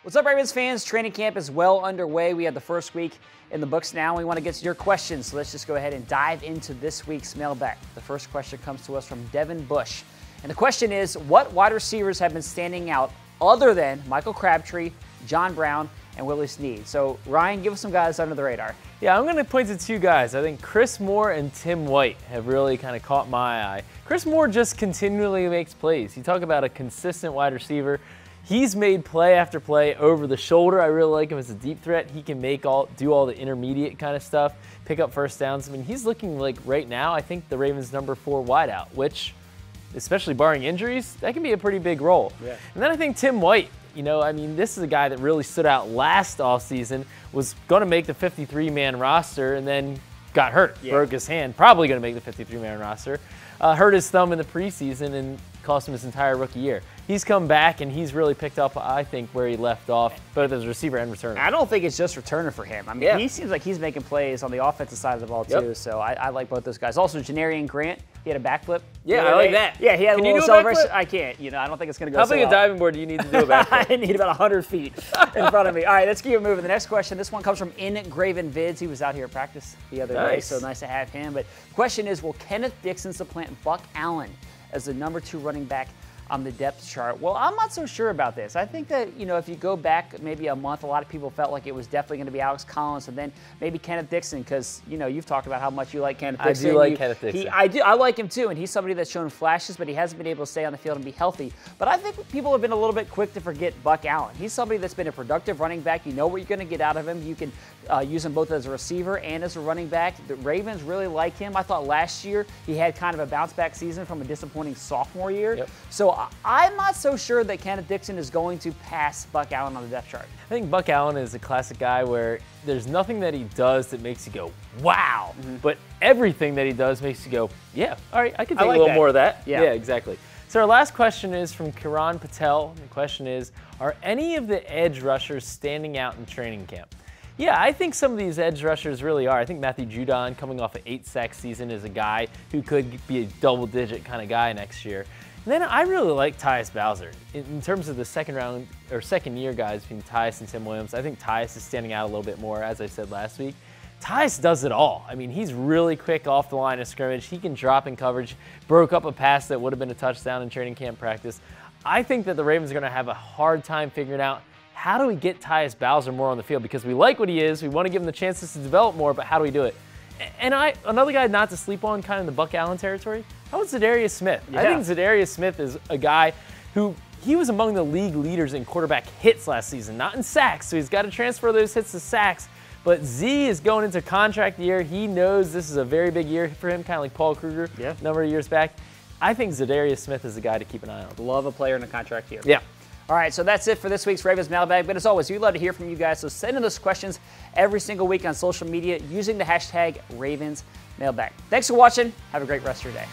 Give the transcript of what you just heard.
What's up, Ravens fans? Training camp is well underway. We have the first week in the books now. We want to get to your questions, so let's just go ahead and dive into this week's mailbag. The first question comes to us from Devin Bush. And the question is, what wide receivers have been standing out other than Michael Crabtree, John Brown, and Willie Snead? So, Ryan, give us some guys under the radar. Yeah, I'm going to point to two guys. I think Chris Moore and Tim White have really kind of caught my eye. Chris Moore just continually makes plays. You talk about a consistent wide receiver. He's made play after play over the shoulder. I really like him as a deep threat. He can do all the intermediate kind of stuff, pick up first downs. I mean, he's looking like right now, I think the Ravens' number 4 wideout, which, especially barring injuries, that can be a pretty big role. Yeah. And then I think Tim White, this is a guy that really stood out last offseason, was going to make the 53-man roster and then got hurt, broke his hand, probably going to make the 53-man roster, hurt his thumb in the preseason and cost him his entire rookie year. He's come back and he's really picked up, I think, where he left off, both as receiver and returner. I don't think it's just returner for him. I mean, he seems like he's making plays on the offensive side of the ball, too, so I like both those guys. Also, Janarian Grant, he had a backflip. Yeah, I like that. Yeah, he had a little celebration. I can't. I don't think it's going to go How big a diving board do you need to do a backflip? I need about 100 feet in front of me. All right, let's keep it moving. The next question, this one comes from Ingraven Vids. He was out here at practice the other day, so nice to have him. But the question is, will Kenneth Dixon supplant Buck Allen as the number 2 running back on the depth chart? Well, I'm not so sure about this. I think that, if you go back maybe a month, a lot of people felt like it was definitely going to be Alex Collins and then maybe Kenneth Dixon because, you've talked about how much you like Kenneth Dixon. I do like Kenneth Dixon. I like him too, and he's somebody that's shown flashes, but he hasn't been able to stay on the field and be healthy. But I think people have been a little bit quick to forget Buck Allen. He's somebody that's been a productive running back. You know what you're going to get out of him. You can use him both as a receiver and as a running back. The Ravens really like him. I thought last year he had kind of a bounce-back season from a disappointing sophomore year. Yep. So I'm not so sure that Kenneth Dixon is going to pass Buck Allen on the depth chart. I think Buck Allen is a classic guy where there's nothing that he does that makes you go, wow. But everything that he does makes you go, yeah, all right, I can take a little more of that. Yeah, exactly. So our last question is from Kiran Patel. The question is, are any of the edge rushers standing out in training camp? Yeah, I think some of these edge rushers really are. I think Matthew Judon, coming off an 8-sack season, is a guy who could be a double-digit kind of guy next year. And then I really like Tyus Bowser. In terms of the second-year guys between Tyus and Tim Williams, I think Tyus is standing out a little bit more, as I said last week. Tyus does it all. I mean, he's really quick off the line of scrimmage. He can drop in coverage, broke up a pass that would have been a touchdown in training camp practice. I think that the Ravens are going to have a hard time figuring out how do we get Tyus Bowser more on the field? Because we like what he is. We want to give him the chances to develop more, but how do we do it? And another guy not to sleep on, kind of in the Buck Allen territory, how about Zadarius Smith? Yeah. I think Zadarius Smith is a guy who, he was among the league leaders in quarterback hits last season, not in sacks, so he's got to transfer those hits to sacks. But Z is going into contract year. He knows this is a very big year for him, kind of like Paul Kruger a number of years back. I think Zadarius Smith is a guy to keep an eye on. Love a player in a contract year. Yeah. All right, so that's it for this week's Ravens Mailbag. But as always, we'd love to hear from you guys. So send in those questions every single week on social media using the hashtag #RavensMailbag. Thanks for watching. Have a great rest of your day.